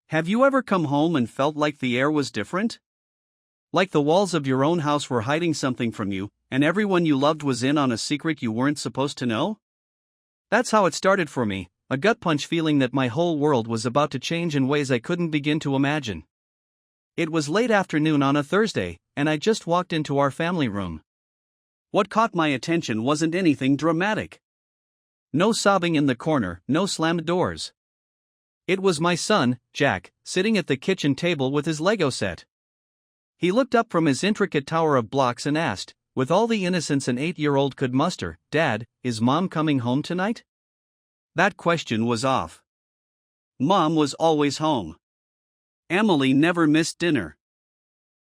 Have you ever come home and felt like the air was different? Like the walls of your own house were hiding something from you, and everyone you loved was in on a secret you weren't supposed to know? That's how it started for me, a gut punch feeling that my whole world was about to change in ways I couldn't begin to imagine. It was late afternoon on a Thursday, and I just walked into our family room. What caught my attention wasn't anything dramatic. No sobbing in the corner, no slammed doors. It was my son, Jack, sitting at the kitchen table with his Lego set. He looked up from his intricate tower of blocks and asked, with all the innocence an 8-year-old could muster, "Dad, is Mom coming home tonight?" That question was off. Mom was always home. Emily never missed dinner.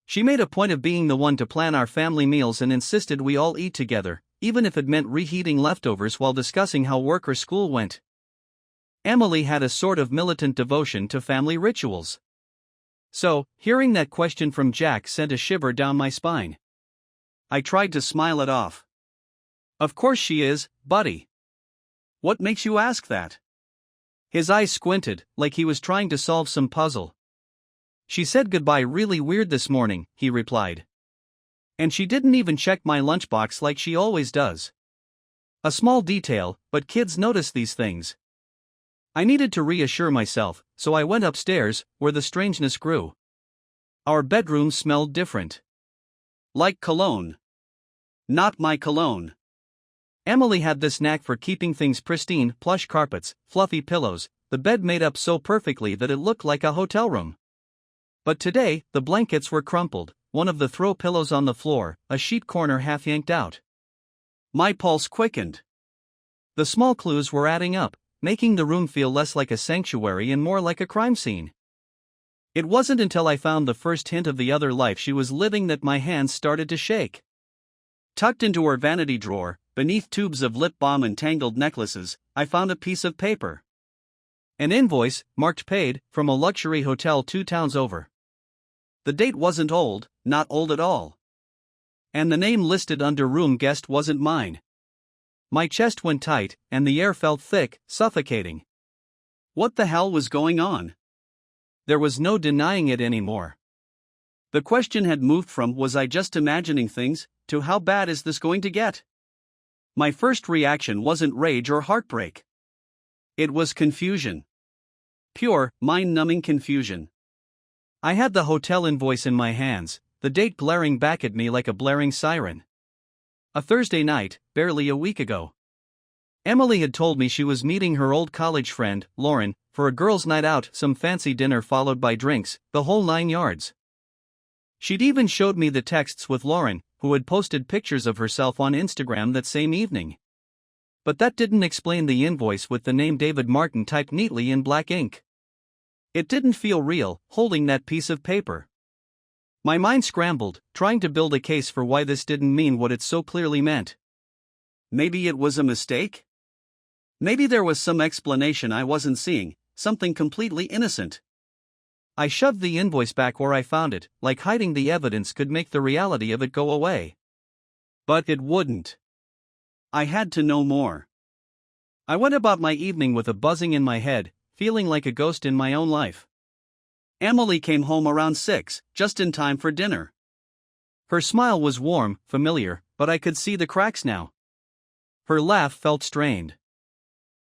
She made a point of being the one to plan our family meals and insisted we all eat together, even if it meant reheating leftovers while discussing how work or school went. Emily had a sort of militant devotion to family rituals. So, hearing that question from Jack sent a shiver down my spine. I tried to smile it off. "Of course she is, buddy. What makes you ask that?" His eyes squinted, like he was trying to solve some puzzle. "She said goodbye really weird this morning," he replied. "And she didn't even check my lunchbox like she always does." A small detail, but kids notice these things. I needed to reassure myself, so I went upstairs, where the strangeness grew. Our bedroom smelled different. Like cologne. Not my cologne. Emily had this knack for keeping things pristine: plush carpets, fluffy pillows, the bed made up so perfectly that it looked like a hotel room. But today, the blankets were crumpled, one of the throw pillows on the floor, a sheet corner half yanked out. My pulse quickened. The small clues were adding up, making the room feel less like a sanctuary and more like a crime scene. It wasn't until I found the first hint of the other life she was living that my hands started to shake. Tucked into her vanity drawer, beneath tubes of lip balm and tangled necklaces, I found a piece of paper. An invoice, marked paid, from a luxury hotel 2 towns over. The date wasn't old, not old at all. And the name listed under room guest wasn't mine. My chest went tight, and the air felt thick, suffocating. What the hell was going on? There was no denying it anymore. The question had moved from "was I just imagining things?" to "how bad is this going to get?" My first reaction wasn't rage or heartbreak. It was confusion. Pure, mind-numbing confusion. I had the hotel invoice in my hands, the date glaring back at me like a blaring siren. A Thursday night, barely a week ago. Emily had told me she was meeting her old college friend, Lauren, for a girls' night out, some fancy dinner followed by drinks, the whole 9 yards. She'd even showed me the texts with Lauren, who had posted pictures of herself on Instagram that same evening. But that didn't explain the invoice with the name David Martin typed neatly in black ink. It didn't feel real, holding that piece of paper. My mind scrambled, trying to build a case for why this didn't mean what it so clearly meant. Maybe it was a mistake? Maybe there was some explanation I wasn't seeing, something completely innocent. I shoved the invoice back where I found it, like hiding the evidence could make the reality of it go away. But it wouldn't. I had to know more. I went about my evening with a buzzing in my head, feeling like a ghost in my own life. Emily came home around 6, just in time for dinner. Her smile was warm, familiar, but I could see the cracks now. Her laugh felt strained.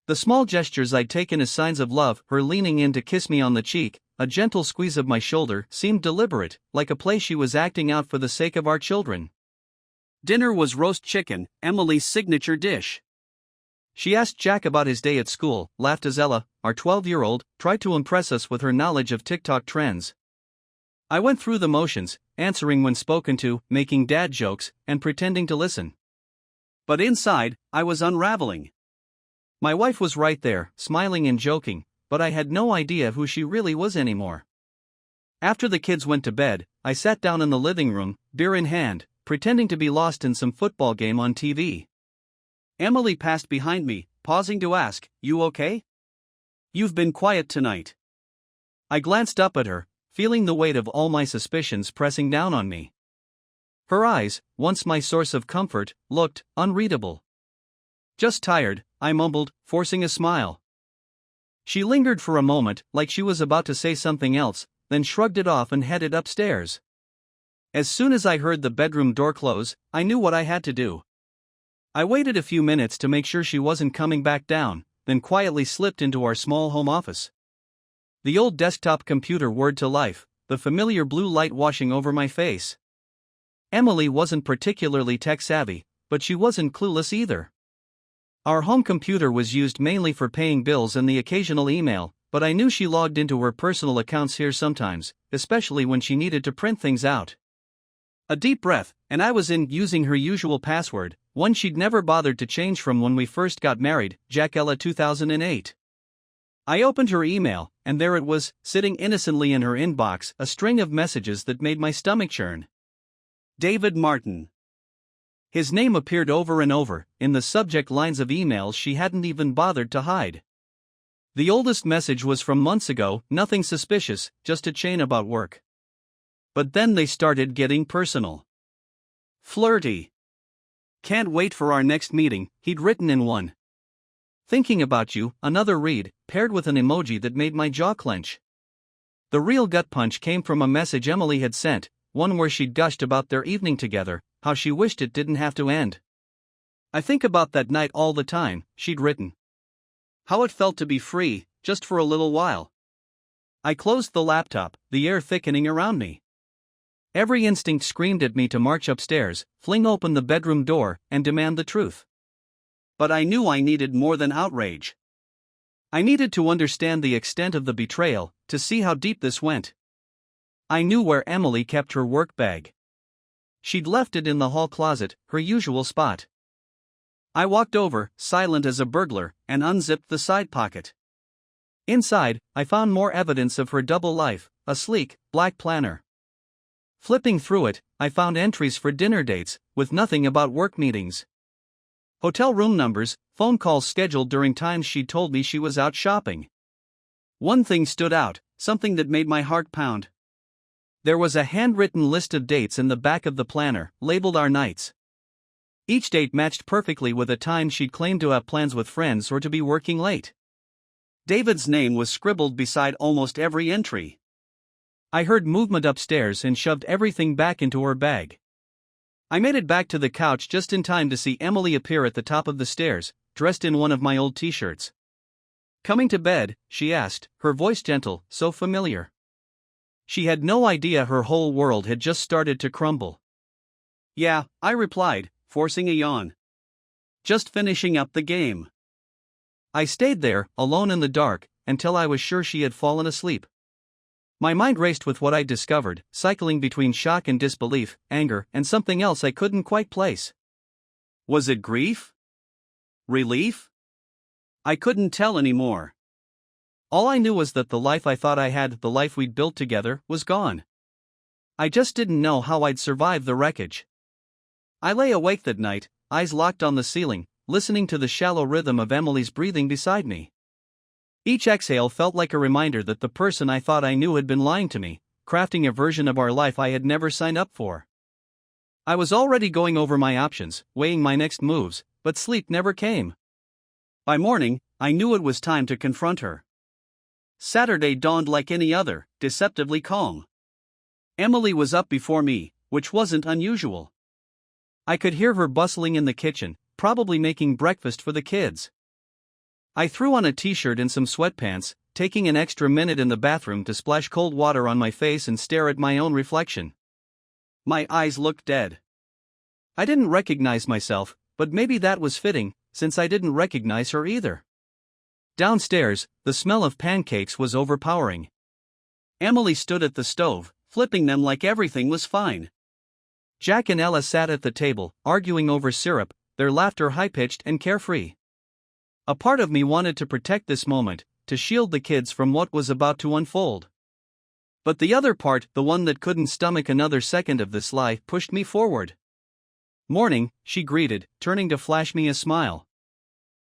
The small gestures I'd taken as signs of love, her leaning in to kiss me on the cheek, a gentle squeeze of my shoulder, seemed deliberate, like a play she was acting out for the sake of our children. Dinner was roast chicken, Emily's signature dish. She asked Jack about his day at school, laughed as Ella, our 12-year-old, tried to impress us with her knowledge of TikTok trends. I went through the motions, answering when spoken to, making dad jokes, and pretending to listen. But inside, I was unraveling. My wife was right there, smiling and joking, but I had no idea who she really was anymore. After the kids went to bed, I sat down in the living room, beer in hand, pretending to be lost in some football game on TV. Emily passed behind me, pausing to ask, "You okay? You've been quiet tonight." I glanced up at her, feeling the weight of all my suspicions pressing down on me. Her eyes, once my source of comfort, looked unreadable. "Just tired," I mumbled, forcing a smile. She lingered for a moment, like she was about to say something else, then shrugged it off and headed upstairs. As soon as I heard the bedroom door close, I knew what I had to do. I waited a few minutes to make sure she wasn't coming back down, then quietly slipped into our small home office. The old desktop computer whirred to life, the familiar blue light washing over my face. Emily wasn't particularly tech-savvy, but she wasn't clueless either. Our home computer was used mainly for paying bills and the occasional email, but I knew she logged into her personal accounts here sometimes, especially when she needed to print things out. A deep breath, and I was in using her usual password, one she'd never bothered to change from when we first got married, Jackella 2008. I opened her email, and there it was, sitting innocently in her inbox, a string of messages that made my stomach churn. David Martin. His name appeared over and over, in the subject lines of emails she hadn't even bothered to hide. The oldest message was from months ago, nothing suspicious, just a chain about work. But then they started getting personal. Flirty. Can't wait for our next meeting, he'd written in one. Thinking about you, another read, paired with an emoji that made my jaw clench. The real gut punch came from a message Emily had sent, one where she'd gushed about their evening together, how she wished it didn't have to end. I think about that night all the time, she'd written. How it felt to be free, just for a little while. I closed the laptop, the air thickening around me. Every instinct screamed at me to march upstairs, fling open the bedroom door, and demand the truth. But I knew I needed more than outrage. I needed to understand the extent of the betrayal, to see how deep this went. I knew where Emily kept her work bag. She'd left it in the hall closet, her usual spot. I walked over, silent as a burglar, and unzipped the side pocket. Inside, I found more evidence of her double life, a sleek, black planner. Flipping through it, I found entries for dinner dates, with nothing about work meetings. Hotel room numbers, phone calls scheduled during times she'd told me she was out shopping. One thing stood out, something that made my heart pound. There was a handwritten list of dates in the back of the planner, labeled our nights. Each date matched perfectly with a time she'd claimed to have plans with friends or to be working late. David's name was scribbled beside almost every entry. I heard movement upstairs and shoved everything back into her bag. I made it back to the couch just in time to see Emily appear at the top of the stairs, dressed in one of my old t-shirts. Coming to bed, she asked, her voice gentle, so familiar. She had no idea her whole world had just started to crumble. Yeah, I replied, forcing a yawn. Just finishing up the game. I stayed there, alone in the dark, until I was sure she had fallen asleep. My mind raced with what I'd discovered, cycling between shock and disbelief, anger, and something else I couldn't quite place. Was it grief? Relief? I couldn't tell anymore. All I knew was that the life I thought I had, the life we'd built together, was gone. I just didn't know how I'd survive the wreckage. I lay awake that night, eyes locked on the ceiling, listening to the shallow rhythm of Emily's breathing beside me. Each exhale felt like a reminder that the person I thought I knew had been lying to me, crafting a version of our life I had never signed up for. I was already going over my options, weighing my next moves, but sleep never came. By morning, I knew it was time to confront her. Saturday dawned like any other, deceptively calm. Emily was up before me, which wasn't unusual. I could hear her bustling in the kitchen, probably making breakfast for the kids. I threw on a t-shirt and some sweatpants, taking an extra minute in the bathroom to splash cold water on my face and stare at my own reflection. My eyes looked dead. I didn't recognize myself, but maybe that was fitting, since I didn't recognize her either. Downstairs, the smell of pancakes was overpowering. Emily stood at the stove, flipping them like everything was fine. Jack and Ella sat at the table, arguing over syrup, their laughter high-pitched and carefree. A part of me wanted to protect this moment, to shield the kids from what was about to unfold. But the other part, the one that couldn't stomach another second of this lie, pushed me forward. Morning, she greeted, turning to flash me a smile.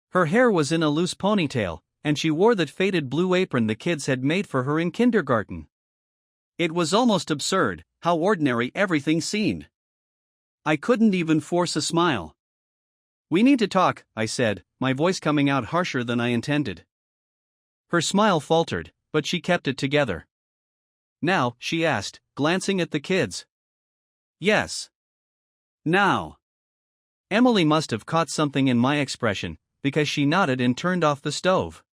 Her hair was in a loose ponytail, and she wore that faded blue apron the kids had made for her in kindergarten. It was almost absurd, how ordinary everything seemed. I couldn't even force a smile. We need to talk, I said, my voice coming out harsher than I intended. Her smile faltered, but she kept it together. Now, she asked, glancing at the kids. Yes. Now. Emily must have caught something in my expression, because she nodded and turned off the stove.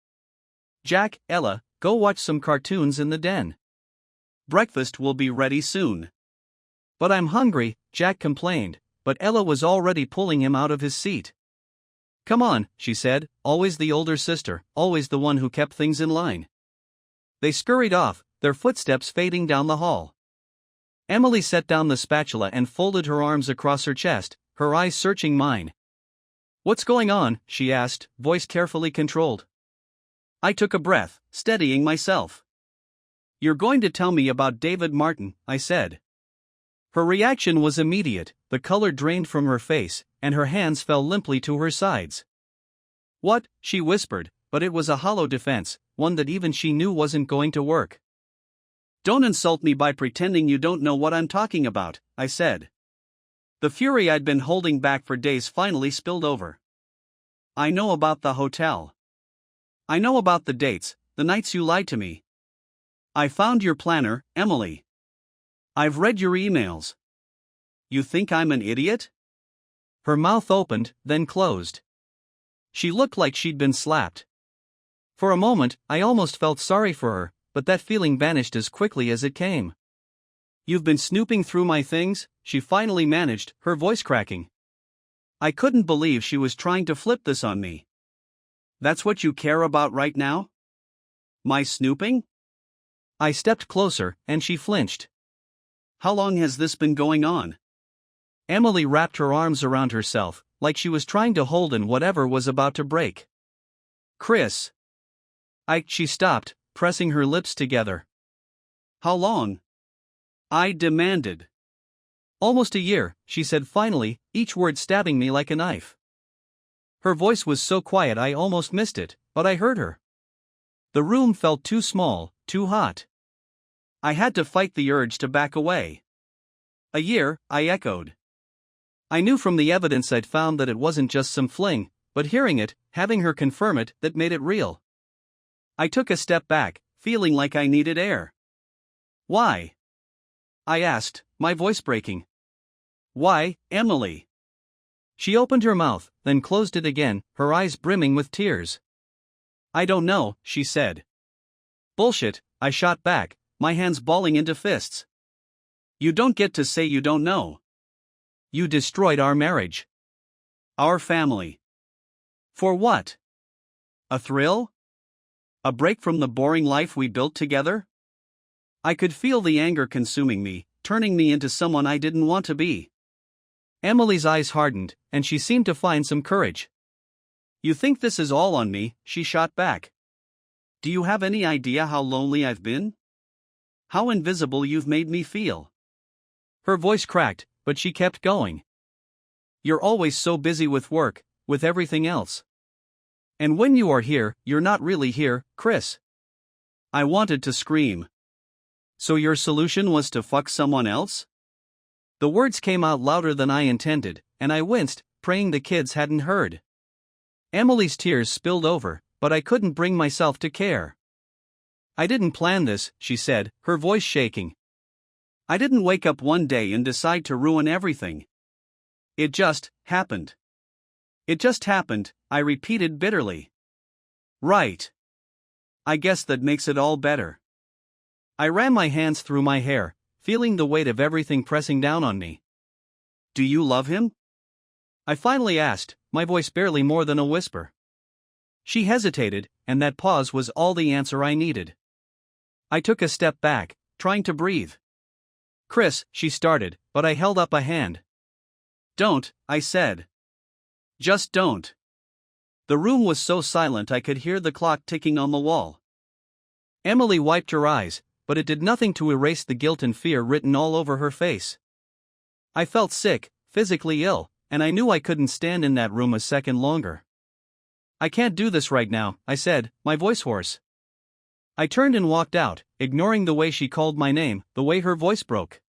Jack, Ella, go watch some cartoons in the den. Breakfast will be ready soon. But I'm hungry, Jack complained, but Ella was already pulling him out of his seat. Come on, she said, always the older sister, always the one who kept things in line. They scurried off, their footsteps fading down the hall. Emily set down the spatula and folded her arms across her chest, her eyes searching mine. What's going on? She asked, voice carefully controlled. I took a breath, steadying myself. You're going to tell me about David Martin, I said. Her reaction was immediate, the color drained from her face, and her hands fell limply to her sides. What? She whispered, but it was a hollow defense, one that even she knew wasn't going to work. Don't insult me by pretending you don't know what I'm talking about, I said. The fury I'd been holding back for days finally spilled over. I know about the hotel. I know about the dates, the nights you lied to me. I found your planner, Emily. I've read your emails. You think I'm an idiot? Her mouth opened, then closed. She looked like she'd been slapped. For a moment, I almost felt sorry for her, but that feeling vanished as quickly as it came. You've been snooping through my things, she finally managed, her voice cracking. I couldn't believe she was trying to flip this on me. That's what you care about right now? My snooping? I stepped closer, and she flinched. How long has this been going on? Emily wrapped her arms around herself, like she was trying to hold in whatever was about to break. Chris. She stopped, pressing her lips together. How long? I demanded. Almost a year, she said finally, each word stabbing me like a knife. Her voice was so quiet I almost missed it, but I heard her. The room felt too small, too hot. I had to fight the urge to back away. A year, I echoed. I knew from the evidence I'd found that it wasn't just some fling, but hearing it, having her confirm it, that made it real. I took a step back, feeling like I needed air. Why? I asked, my voice breaking. Why, Emily? She opened her mouth, then closed it again, her eyes brimming with tears. I don't know, she said. Bullshit, I shot back, my hands balling into fists. You don't get to say you don't know. You destroyed our marriage. Our family. For what? A thrill? A break from the boring life we built together? I could feel the anger consuming me, turning me into someone I didn't want to be. Emily's eyes hardened, and she seemed to find some courage. You think this is all on me, she shot back. Do you have any idea how lonely I've been? How invisible you've made me feel? Her voice cracked, but she kept going. You're always so busy with work, with everything else. And when you are here, you're not really here, Chris. I wanted to scream. So your solution was to fuck someone else? The words came out louder than I intended, and I winced, praying the kids hadn't heard. Emily's tears spilled over, but I couldn't bring myself to care. I didn't plan this, she said, her voice shaking. I didn't wake up one day and decide to ruin everything. It just happened. It just happened, I repeated bitterly. Right. I guess that makes it all better. I ran my hands through my hair, feeling the weight of everything pressing down on me. Do you love him? I finally asked, my voice barely more than a whisper. She hesitated, and that pause was all the answer I needed. I took a step back, trying to breathe. Chris, she started, but I held up a hand. Don't, I said. Just don't. The room was so silent I could hear the clock ticking on the wall. Emily wiped her eyes, but it did nothing to erase the guilt and fear written all over her face. I felt sick, physically ill, and I knew I couldn't stand in that room a second longer. I can't do this right now, I said, my voice hoarse. I turned and walked out, ignoring the way she called my name, the way her voice broke.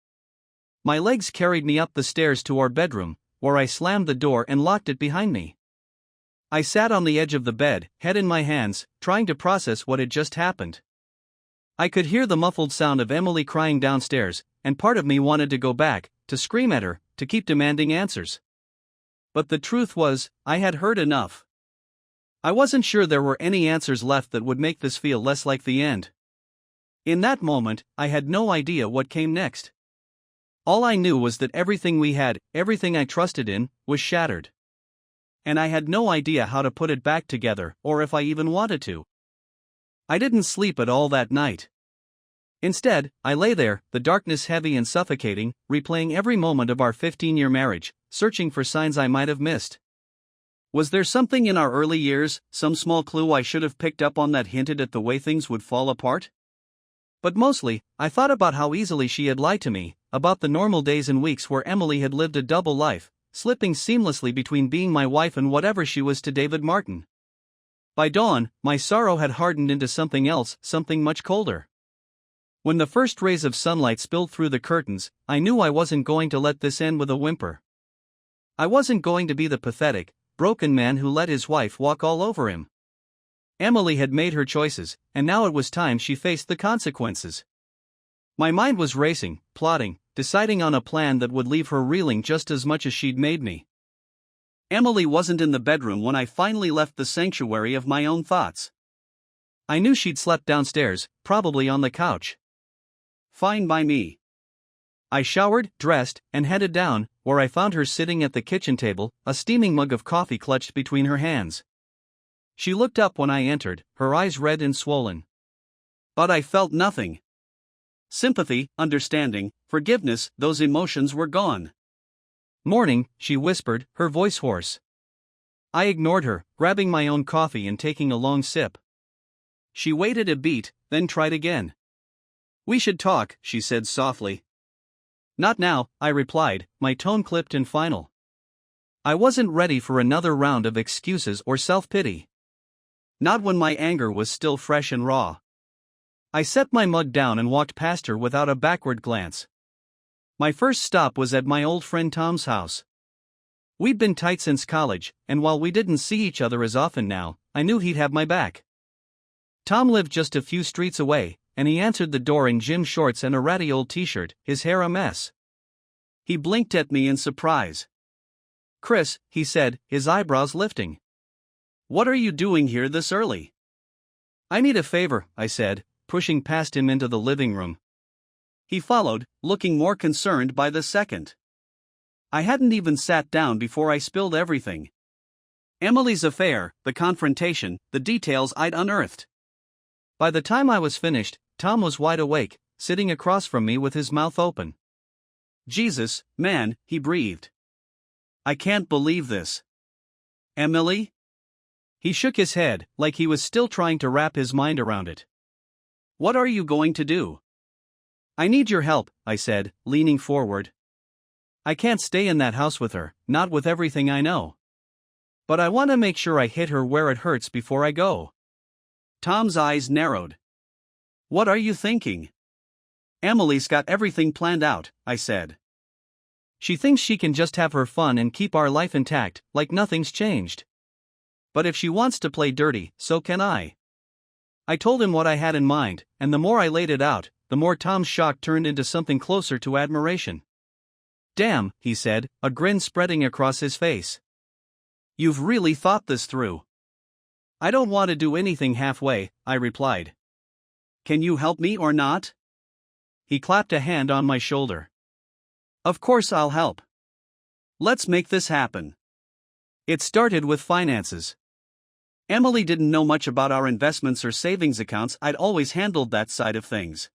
My legs carried me up the stairs to our bedroom, where I slammed the door and locked it behind me. I sat on the edge of the bed, head in my hands, trying to process what had just happened. I could hear the muffled sound of Emily crying downstairs, and part of me wanted to go back, to scream at her, to keep demanding answers. But the truth was, I had heard enough. I wasn't sure there were any answers left that would make this feel less like the end. In that moment, I had no idea what came next. All I knew was that everything we had, everything I trusted in, was shattered. And I had no idea how to put it back together, or if I even wanted to. I didn't sleep at all that night. Instead, I lay there, the darkness heavy and suffocating, replaying every moment of our 15-year marriage, searching for signs I might have missed. Was there something in our early years, some small clue I should have picked up on that hinted at the way things would fall apart? But mostly, I thought about how easily she had lied to me, about the normal days and weeks where Emily had lived a double life, slipping seamlessly between being my wife and whatever she was to David Martin. By dawn, my sorrow had hardened into something else, something much colder. When the first rays of sunlight spilled through the curtains, I knew I wasn't going to let this end with a whimper. I wasn't going to be the pathetic, broken man who let his wife walk all over him. Emily had made her choices, and now it was time she faced the consequences. My mind was racing, plotting, deciding on a plan that would leave her reeling just as much as she'd made me. Emily wasn't in the bedroom when I finally left the sanctuary of my own thoughts. I knew she'd slept downstairs, probably on the couch. Fine by me. I showered, dressed, and headed down, where I found her sitting at the kitchen table, a steaming mug of coffee clutched between her hands. She looked up when I entered, her eyes red and swollen. But I felt nothing. Sympathy, understanding, forgiveness, those emotions were gone. "Morning," she whispered, her voice hoarse. I ignored her, grabbing my own coffee and taking a long sip. She waited a beat, then tried again. "We should talk," she said softly. "Not now," I replied, my tone clipped and final. I wasn't ready for another round of excuses or self-pity. Not when my anger was still fresh and raw. I set my mug down and walked past her without a backward glance. My first stop was at my old friend Tom's house. We'd been tight since college, and while we didn't see each other as often now, I knew he'd have my back. Tom lived just a few streets away, and he answered the door in gym shorts and a ratty old t-shirt, his hair a mess. He blinked at me in surprise. "Chris," he said, his eyebrows lifting. "What are you doing here this early?" "I need a favor," I said, pushing past him into the living room. He followed, looking more concerned by the second. I hadn't even sat down before I spilled everything. Emily's affair, the confrontation, the details I'd unearthed. By the time I was finished, Tom was wide awake, sitting across from me with his mouth open. "Jesus, man," he breathed. "I can't believe this. Emily?" He shook his head, like he was still trying to wrap his mind around it. "What are you going to do?" "I need your help," I said, leaning forward. "I can't stay in that house with her, not with everything I know. But I want to make sure I hit her where it hurts before I go." Tom's eyes narrowed. "What are you thinking?" "Emily's got everything planned out," I said. "She thinks she can just have her fun and keep our life intact, like nothing's changed. But if she wants to play dirty, so can I." I told him what I had in mind, and the more I laid it out, the more Tom's shock turned into something closer to admiration. "Damn," he said, a grin spreading across his face. "You've really thought this through." "I don't want to do anything halfway," I replied. "Can you help me or not?" He clapped a hand on my shoulder. "Of course I'll help. Let's make this happen." It started with finances. Emily didn't know much about our investments or savings accounts. I'd always handled that side of things.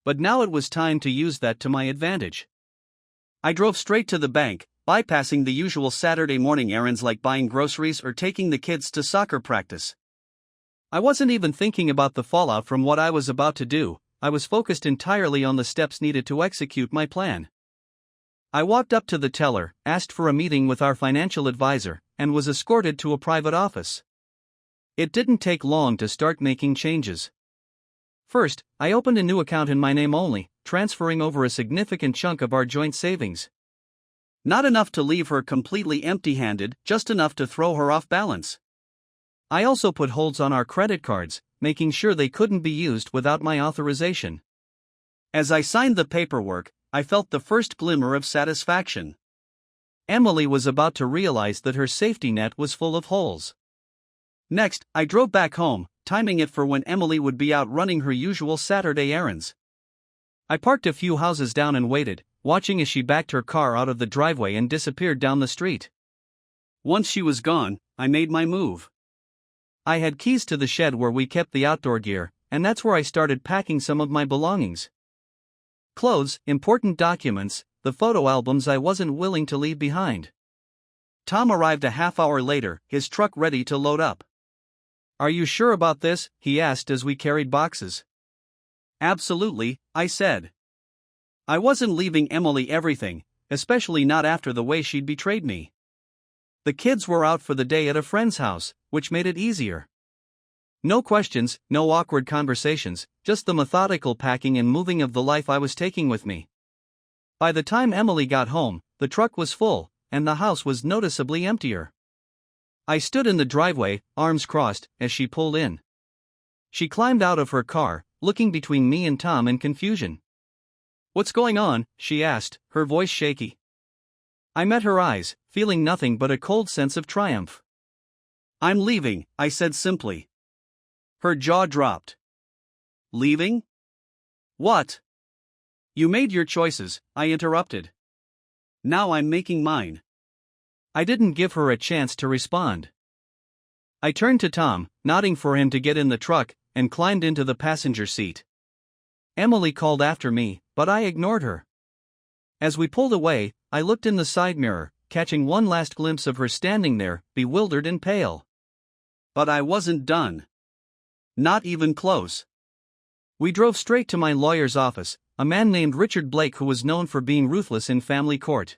But now it was time to use that to my advantage. I drove straight to the bank, bypassing the usual Saturday morning errands like buying groceries or taking the kids to soccer practice. I wasn't even thinking about the fallout from what I was about to do. I was focused entirely on the steps needed to execute my plan. I walked up to the teller, asked for a meeting with our financial advisor, and was escorted to a private office. It didn't take long to start making changes. First, I opened a new account in my name only, transferring over a significant chunk of our joint savings. Not enough to leave her completely empty-handed, just enough to throw her off balance. I also put holds on our credit cards, making sure they couldn't be used without my authorization. As I signed the paperwork, I felt the first glimmer of satisfaction. Emily was about to realize that her safety net was full of holes. Next, I drove back home, timing it for when Emily would be out running her usual Saturday errands. I parked a few houses down and waited, watching as she backed her car out of the driveway and disappeared down the street. Once she was gone, I made my move. I had keys to the shed where we kept the outdoor gear, and that's where I started packing some of my belongings. Clothes, important documents, the photo albums I wasn't willing to leave behind. Tom arrived a half hour later, his truck ready to load up. "Are you sure about this?" he asked as we carried boxes. "Absolutely," I said. I wasn't leaving Emily everything, especially not after the way she'd betrayed me. The kids were out for the day at a friend's house, which made it easier. No questions, no awkward conversations, just the methodical packing and moving of the life I was taking with me. By the time Emily got home, the truck was full, and the house was noticeably emptier. I stood in the driveway, arms crossed, as she pulled in. She climbed out of her car, looking between me and Tom in confusion. "What's going on?" she asked, her voice shaky. I met her eyes, feeling nothing but a cold sense of triumph. "I'm leaving," I said simply. Her jaw dropped. "Leaving? What?" "You made your choices," I interrupted. "Now I'm making mine." I didn't give her a chance to respond. I turned to Tom, nodding for him to get in the truck, and climbed into the passenger seat. Emily called after me, but I ignored her. As we pulled away, I looked in the side mirror, catching one last glimpse of her standing there, bewildered and pale. But I wasn't done. Not even close. We drove straight to my lawyer's office, a man named Richard Blake who was known for being ruthless in family court.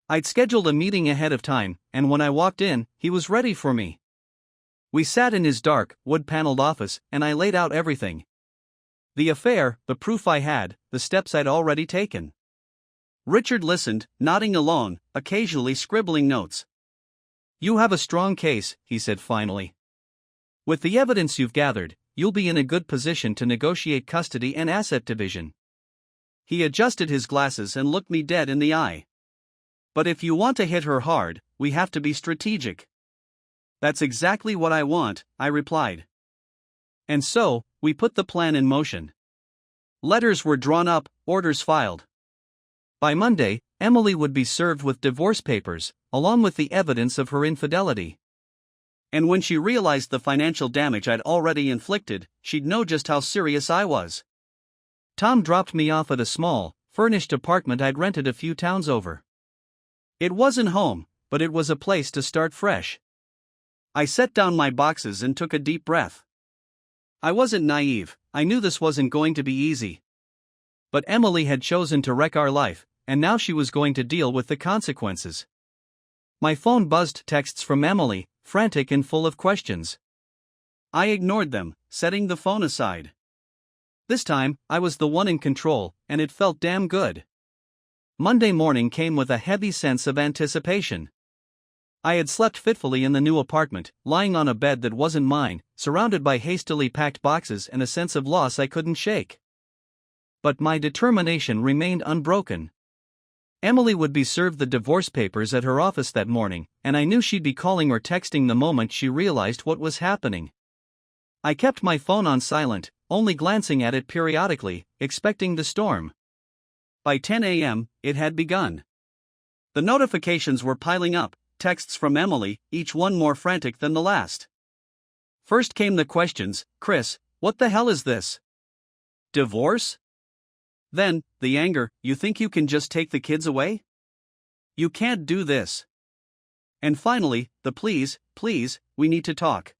I'd scheduled a meeting ahead of time, and when I walked in, he was ready for me. We sat in his dark, wood-paneled office, and I laid out everything. The affair, the proof I had, the steps I'd already taken. Richard listened, nodding along, occasionally scribbling notes. "You have a strong case," he said finally. "With the evidence you've gathered, you'll be in a good position to negotiate custody and asset division." He adjusted his glasses and looked me dead in the eye. "But if you want to hit her hard, we have to be strategic." "That's exactly what I want," I replied. And so, we put the plan in motion. Letters were drawn up, orders filed. By Monday, Emily would be served with divorce papers, along with the evidence of her infidelity. And when she realized the financial damage I'd already inflicted, she'd know just how serious I was. Tom dropped me off at a small, furnished apartment I'd rented a few towns over. It wasn't home, but it was a place to start fresh. I set down my boxes and took a deep breath. I wasn't naive, I knew this wasn't going to be easy. But Emily had chosen to wreck our life, and now she was going to deal with the consequences. My phone buzzed texts from Emily, frantic and full of questions. I ignored them, setting the phone aside. This time, I was the one in control, and it felt damn good. Monday morning came with a heavy sense of anticipation. I had slept fitfully in the new apartment, lying on a bed that wasn't mine, surrounded by hastily packed boxes and a sense of loss I couldn't shake. But my determination remained unbroken. Emily would be served the divorce papers at her office that morning, and I knew she'd be calling or texting the moment she realized what was happening. I kept my phone on silent, only glancing at it periodically, expecting the storm. By 10 a.m., it had begun. The notifications were piling up, texts from Emily, each one more frantic than the last. First came the questions, "Chris, what the hell is this? Divorce?" Then, the anger, "You think you can just take the kids away? You can't do this." And finally, the please, we need to talk.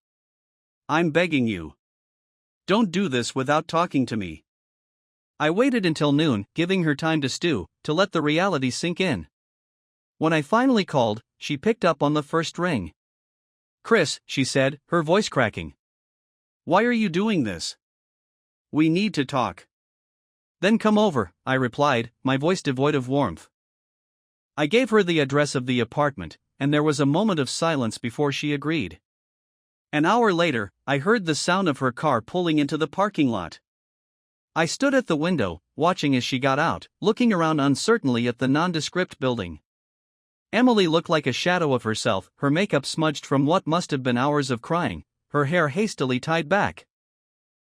I'm begging you. Don't do this without talking to me. I waited until noon, giving her time to stew, to let the reality sink in. When I finally called, she picked up on the first ring. "Chris," she said, her voice cracking. "Why are you doing this? We need to talk." "Then come over," I replied, my voice devoid of warmth. I gave her the address of the apartment, and there was a moment of silence before she agreed. An hour later, I heard the sound of her car pulling into the parking lot. I stood at the window, watching as she got out, looking around uncertainly at the nondescript building. Emily looked like a shadow of herself, her makeup smudged from what must have been hours of crying, her hair hastily tied back.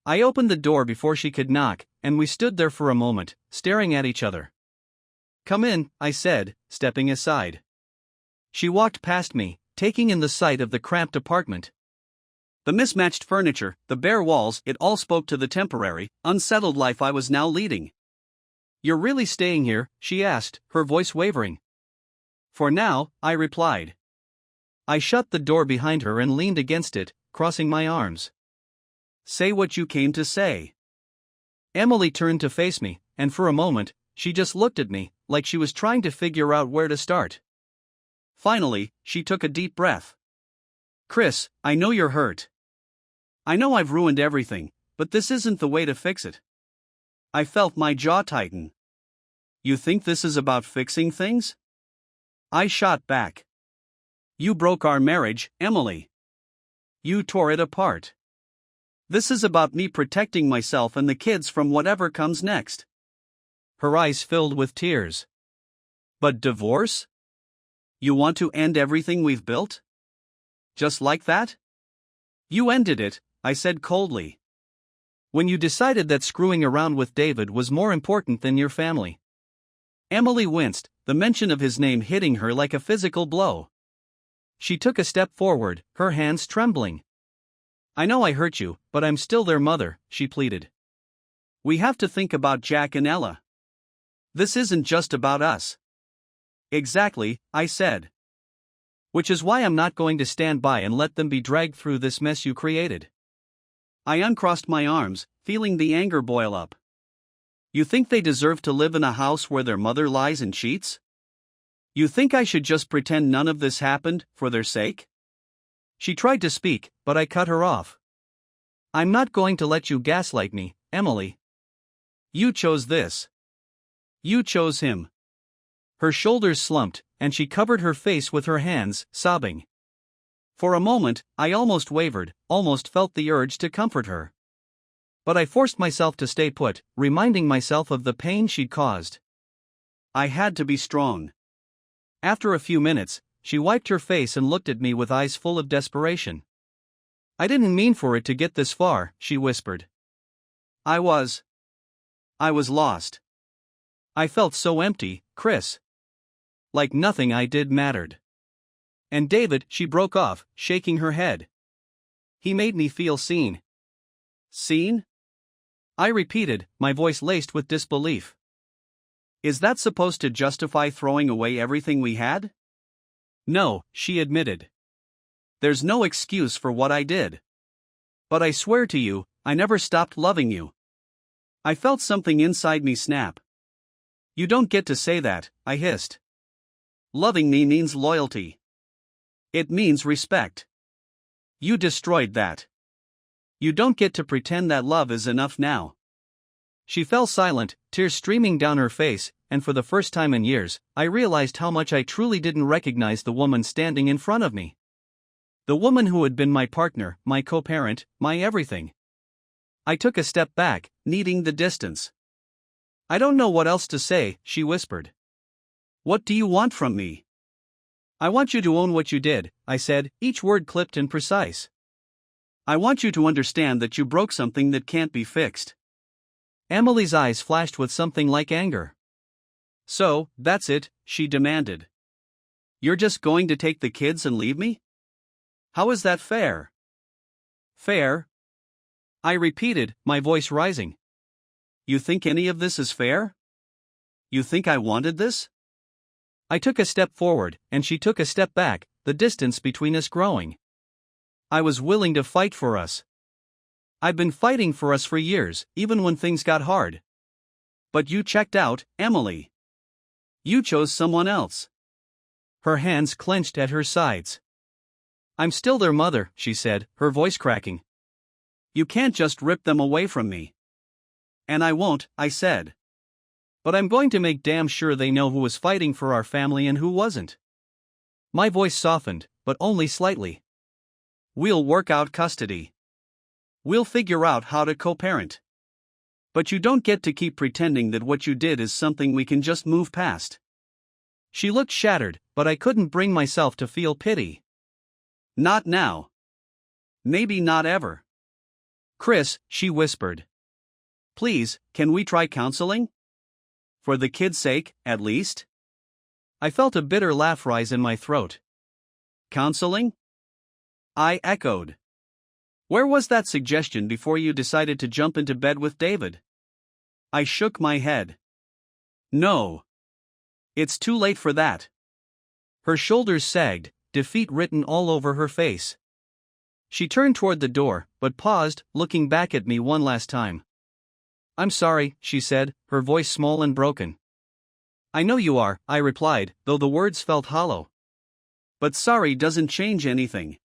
I opened the door before she could knock, and we stood there for a moment, staring at each other. "Come in," I said, stepping aside. She walked past me, taking in the sight of the cramped apartment. The mismatched furniture, the bare walls, it all spoke to the temporary, unsettled life I was now leading. "You're really staying here?" she asked, her voice wavering. "For now," I replied. I shut the door behind her and leaned against it, crossing my arms. "Say what you came to say." Emily turned to face me, and for a moment, she just looked at me, like she was trying to figure out where to start. Finally, she took a deep breath. "Chris, I know you're hurt. I know I've ruined everything, but this isn't the way to fix it." I felt my jaw tighten. "You think this is about fixing things?" I shot back. "You broke our marriage, Emily. You tore it apart. This is about me protecting myself and the kids from whatever comes next." Her eyes filled with tears. "But divorce? You want to end everything we've built? Just like that?" "You ended it," I said coldly. "When you decided that screwing around with David was more important than your family." Emily winced, the mention of his name hitting her like a physical blow. She took a step forward, her hands trembling. "I know I hurt you, but I'm still their mother," she pleaded. "We have to think about Jack and Ella. This isn't just about us." "Exactly," I said. "Which is why I'm not going to stand by and let them be dragged through this mess you created." I uncrossed my arms, feeling the anger boil up. "You think they deserve to live in a house where their mother lies and cheats? You think I should just pretend none of this happened, for their sake?" She tried to speak, but I cut her off. "I'm not going to let you gaslight me, Emily. You chose this. You chose him." Her shoulders slumped, and she covered her face with her hands, sobbing. For a moment, I almost wavered, almost felt the urge to comfort her. But I forced myself to stay put, reminding myself of the pain she'd caused. I had to be strong. After a few minutes, she wiped her face and looked at me with eyes full of desperation. "I didn't mean for it to get this far," she whispered. I was lost. I felt so empty, Chris. Like nothing I did mattered. "And David," she broke off, shaking her head. "He made me feel seen." "Seen?" I repeated, my voice laced with disbelief. "Is that supposed to justify throwing away everything we had?" "No," she admitted. "There's no excuse for what I did. But I swear to you, I never stopped loving you." I felt something inside me snap. "You don't get to say that," I hissed. "Loving me means loyalty. It means respect. You destroyed that. You don't get to pretend that love is enough now." She fell silent, tears streaming down her face, and for the first time in years, I realized how much I truly didn't recognize the woman standing in front of me. The woman who had been my partner, my co-parent, my everything. I took a step back, needing the distance. "I don't know what else to say," she whispered. "What do you want from me?" "I want you to own what you did," I said, each word clipped and precise. "I want you to understand that you broke something that can't be fixed." Emily's eyes flashed with something like anger. "So, that's it," she demanded. "You're just going to take the kids and leave me? How is that fair?" "Fair?" I repeated, my voice rising. "You think any of this is fair? You think I wanted this?" I took a step forward, and she took a step back, the distance between us growing. I was willing to fight for us. I've been fighting for us for years, even when things got hard. But you checked out, Emily. You chose someone else. Her hands clenched at her sides. "I'm still their mother," she said, her voice cracking. "You can't just rip them away from me." "And I won't," I said. But I'm going to make damn sure they know who was fighting for our family and who wasn't. My voice softened, but only slightly. We'll work out custody. We'll figure out how to co-parent. But you don't get to keep pretending that what you did is something we can just move past. She looked shattered, but I couldn't bring myself to feel pity. Not now. Maybe not ever. Chris, she whispered. Please, can we try counseling? For the kid's sake, at least? I felt a bitter laugh rise in my throat. Counseling? I echoed. Where was that suggestion before you decided to jump into bed with David? I shook my head. No. It's too late for that. Her shoulders sagged, defeat written all over her face. She turned toward the door, but paused, looking back at me one last time. I'm sorry, she said, her voice small and broken. I know you are, I replied, though the words felt hollow. But sorry doesn't change anything.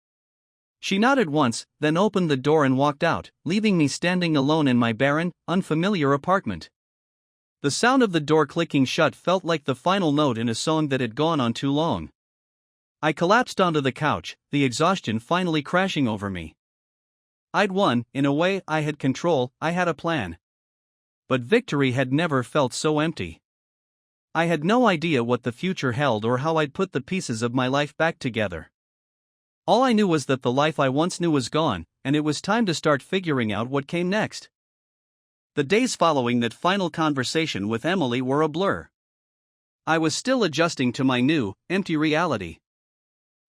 She nodded once, then opened the door and walked out, leaving me standing alone in my barren, unfamiliar apartment. The sound of the door clicking shut felt like the final note in a song that had gone on too long. I collapsed onto the couch, the exhaustion finally crashing over me. I'd won, in a way. I had control, I had a plan. But victory had never felt so empty. I had no idea what the future held or how I'd put the pieces of my life back together. All I knew was that the life I once knew was gone, and it was time to start figuring out what came next. The days following that final conversation with Emily were a blur. I was still adjusting to my new, empty reality.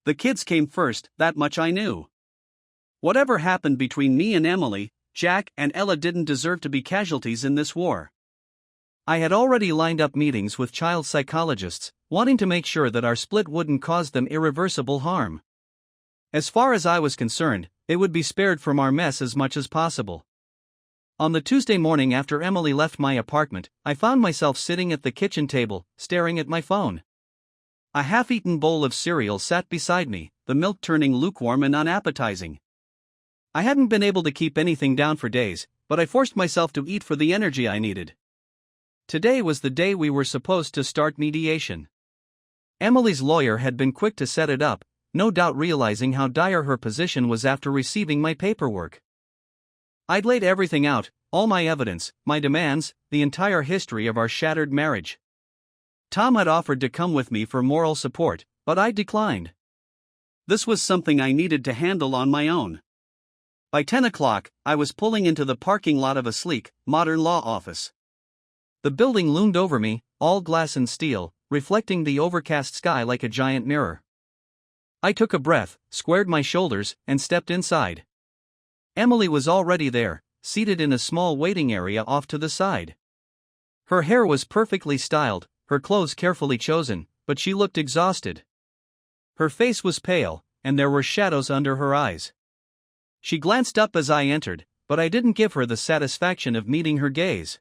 The kids came first, that much I knew. Whatever happened between me and Emily, Jack and Ella didn't deserve to be casualties in this war. I had already lined up meetings with child psychologists, wanting to make sure that our split wouldn't cause them irreversible harm. As far as I was concerned, they would be spared from our mess as much as possible. On the Tuesday morning after Emily left my apartment, I found myself sitting at the kitchen table, staring at my phone. A half-eaten bowl of cereal sat beside me, the milk turning lukewarm and unappetizing. I hadn't been able to keep anything down for days, but I forced myself to eat for the energy I needed. Today was the day we were supposed to start mediation. Emily's lawyer had been quick to set it up, no doubt realizing how dire her position was after receiving my paperwork. I'd laid everything out, all my evidence, my demands, the entire history of our shattered marriage. Tom had offered to come with me for moral support, but I declined. This was something I needed to handle on my own. By 10 o'clock, I was pulling into the parking lot of a sleek, modern law office. The building loomed over me, all glass and steel, reflecting the overcast sky like a giant mirror. I took a breath, squared my shoulders, and stepped inside. Emily was already there, seated in a small waiting area off to the side. Her hair was perfectly styled, her clothes carefully chosen, but she looked exhausted. Her face was pale, and there were shadows under her eyes. She glanced up as I entered, but I didn't give her the satisfaction of meeting her gaze.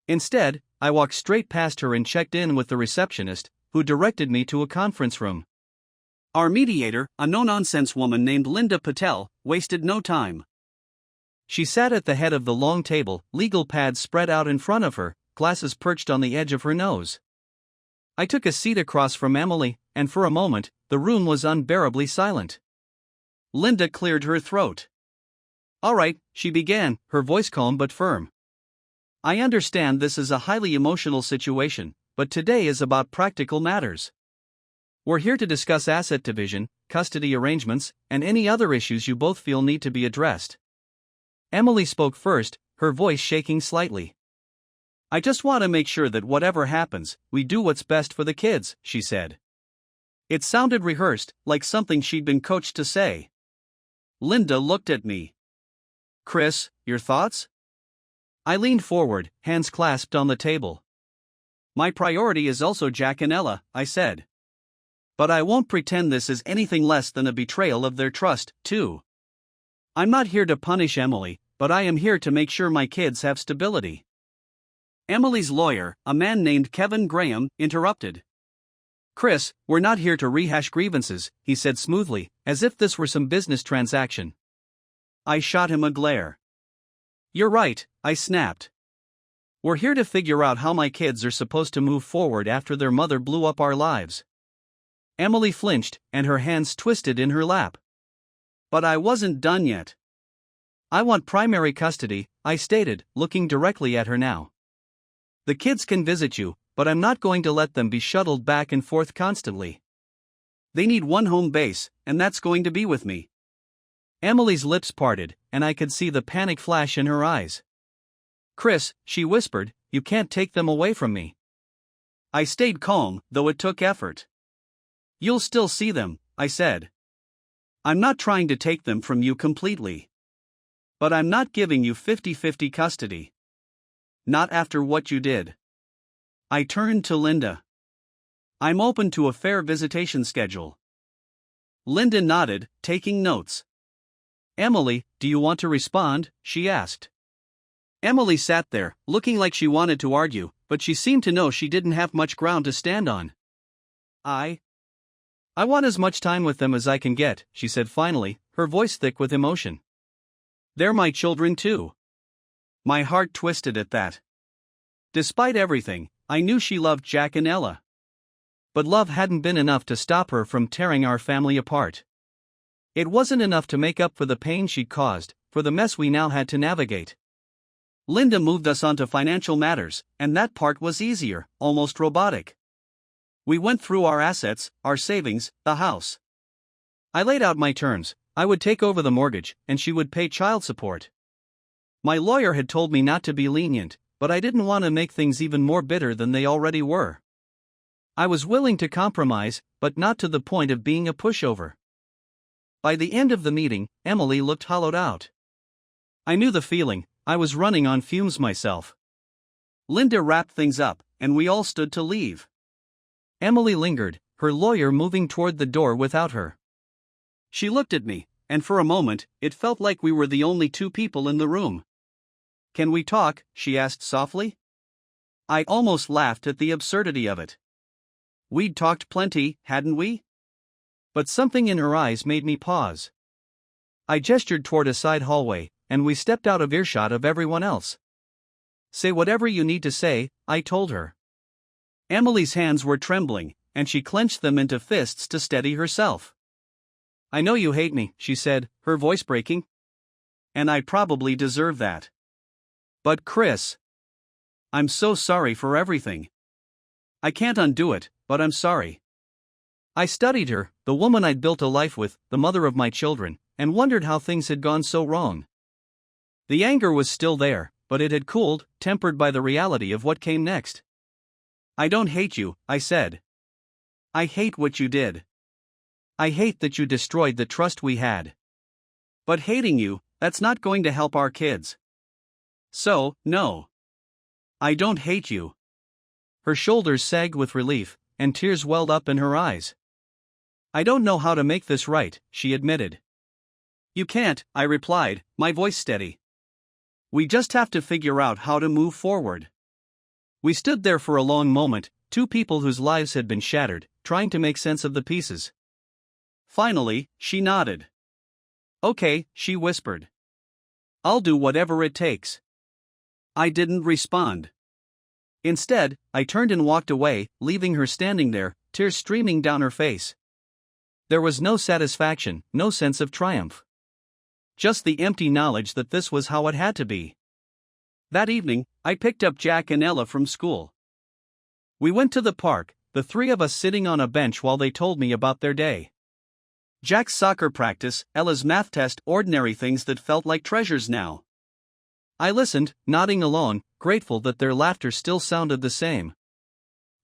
Instead, I walked straight past her and checked in with the receptionist, who directed me to a conference room. Our mediator, a no-nonsense woman named Linda Patel, wasted no time. She sat at the head of the long table, legal pads spread out in front of her, glasses perched on the edge of her nose. I took a seat across from Emily, and for a moment, the room was unbearably silent. Linda cleared her throat. All right, she began, her voice calm but firm. I understand this is a highly emotional situation, but today is about practical matters. We're here to discuss asset division, custody arrangements, and any other issues you both feel need to be addressed. Emily spoke first, her voice shaking slightly. I just want to make sure that whatever happens, we do what's best for the kids, she said. It sounded rehearsed, like something she'd been coached to say. Linda looked at me. Chris, your thoughts? I leaned forward, hands clasped on the table. My priority is also Jack and Ella, I said. But I won't pretend this is anything less than a betrayal of their trust, too. I'm not here to punish Emily, but I am here to make sure my kids have stability. Emily's lawyer, a man named Kevin Graham, interrupted. Chris, we're not here to rehash grievances, he said smoothly, as if this were some business transaction. I shot him a glare. You're right, I snapped. We're here to figure out how my kids are supposed to move forward after their mother blew up our lives. Emily flinched, and her hands twisted in her lap. But I wasn't done yet. I want primary custody, I stated, looking directly at her now. The kids can visit you, but I'm not going to let them be shuttled back and forth constantly. They need one home base, and that's going to be with me. Emily's lips parted, and I could see the panic flash in her eyes. Chris, she whispered, you can't take them away from me. I stayed calm, though it took effort. You'll still see them, I said. I'm not trying to take them from you completely. But I'm not giving you 50-50 custody. Not after what you did. I turned to Linda. I'm open to a fair visitation schedule. Linda nodded, taking notes. Emily, do you want to respond? She asked. Emily sat there, looking like she wanted to argue, but she seemed to know she didn't have much ground to stand on. I want as much time with them as I can get, she said finally, her voice thick with emotion. They're my children too. My heart twisted at that. Despite everything, I knew she loved Jack and Ella. But love hadn't been enough to stop her from tearing our family apart. It wasn't enough to make up for the pain she'd caused, for the mess we now had to navigate. Linda moved us onto financial matters, and that part was easier, almost robotic. We went through our assets, our savings, the house. I laid out my terms. I would take over the mortgage, and she would pay child support. My lawyer had told me not to be lenient, but I didn't want to make things even more bitter than they already were. I was willing to compromise, but not to the point of being a pushover. By the end of the meeting, Emily looked hollowed out. I knew the feeling. I was running on fumes myself. Linda wrapped things up, and we all stood to leave. Emily lingered, her lawyer moving toward the door without her. She looked at me, and for a moment, it felt like we were the only two people in the room. Can we talk? She asked softly. I almost laughed at the absurdity of it. We'd talked plenty, hadn't we? But something in her eyes made me pause. I gestured toward a side hallway, and we stepped out of earshot of everyone else. Say whatever you need to say, I told her. Emily's hands were trembling, and she clenched them into fists to steady herself. I know you hate me, she said, her voice breaking. And I probably deserve that. But Chris, I'm so sorry for everything. I can't undo it, but I'm sorry. I studied her, the woman I'd built a life with, the mother of my children, and wondered how things had gone so wrong. The anger was still there, but it had cooled, tempered by the reality of what came next. I don't hate you, I said. I hate what you did. I hate that you destroyed the trust we had. But hating you, that's not going to help our kids. So, no. I don't hate you. Her shoulders sagged with relief, and tears welled up in her eyes. I don't know how to make this right, she admitted. You can't, I replied, my voice steady. We just have to figure out how to move forward. We stood there for a long moment, two people whose lives had been shattered, trying to make sense of the pieces. Finally, she nodded. Okay, she whispered. I'll do whatever it takes. I didn't respond. Instead, I turned and walked away, leaving her standing there, tears streaming down her face. There was no satisfaction, no sense of triumph. Just the empty knowledge that this was how it had to be. That evening, I picked up Jack and Ella from school. We went to the park, the three of us sitting on a bench while they told me about their day. Jack's soccer practice, Ella's math test, ordinary things that felt like treasures now. I listened, nodding along, grateful that their laughter still sounded the same.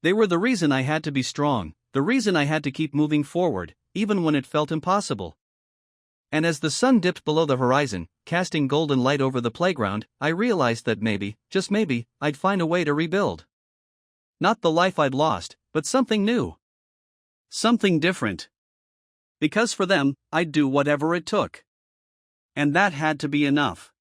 They were the reason I had to be strong, the reason I had to keep moving forward, even when it felt impossible. And as the sun dipped below the horizon, casting golden light over the playground, I realized that maybe, just maybe, I'd find a way to rebuild. Not the life I'd lost, but something new. Something different. Because for them, I'd do whatever it took. And that had to be enough.